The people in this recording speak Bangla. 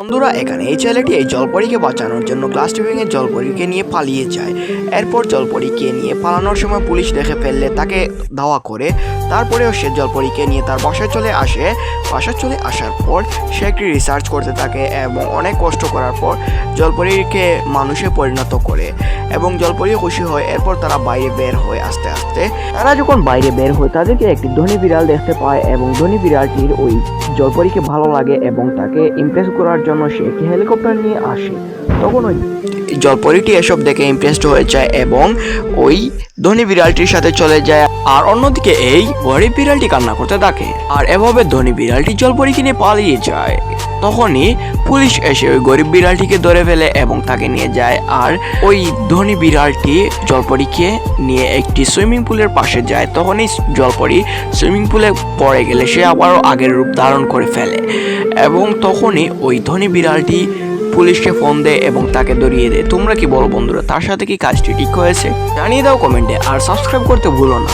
বন্ধুরা এখানে এই ছেলেটি এই জলপরীকে বাঁচানোর জন্য গ্লাস টিউবিং এর জলপরীকে নিয়ে পালিয়ে যায়। এরপর জলপরীকে নিয়ে পালানোর সময় পুলিশ দেখে ফেললে তাকে ধাওয়া করে। তারপরেও সে জলপরীকে নিয়ে তার বাসায় চলে আসে। বাসায় চলে আসার পর সে একটি রিসার্চ করতে থাকে এবং অনেক কষ্ট করার পর জলপরীকে মানুষে পরিণত করে এবং জলপরী খুশি হয়। এরপর তারা বাইরে বের হয় আস্তে আস্তে। তারা যখন বাইরে বের হয় তাদেরকে একটি ধনী বিড়াল দেখতে পায় এবং ধনী বিড়ালটির ওই জলপরীকে ভালো লাগে এবং তাকে ইমপ্রেস করার জন্য সে একটি হেলিকপ্টার নিয়ে আসে। তখন ওই জলপরীটি এসব দেখে ইমপ্রেসড হয়ে যায় এবং ওই ধনী বিড়ালটির সাথে চলে যায়। আর অন্যদিকে এই গরিব বিড়ালটি কান্না করতে থাকে। আর এভাবে ধনী বিড়ালটি জলপরীকে নিয়ে পালিয়ে যায়। তখনই পুলিশ এসে ওই গরিব বিড়ালটিকে ধরে ফেলে এবং তাকে নিয়ে যায়। আর ওই ধনী বিড়ালটি জলপরীকে নিয়ে একটি সুইমিং পুলের পাশে যায়। তখনই জলপরী সুইমিং পুলে পড়ে গেলে সে আবারও আগের রূপ ধারণ করে ফেলে এবং তখনই ওই ধনী বিড়ালটি পুলিশকে ফোন দেয় এবং তাকে ধরিয়ে দেয়। তোমরা কি বলো বন্ধুরা, তার সাথে কি কাজটি ঠিক হয়েছে? জানিয়ে দাও কমেন্টে আর সাবস্ক্রাইব করতে ভুলো না।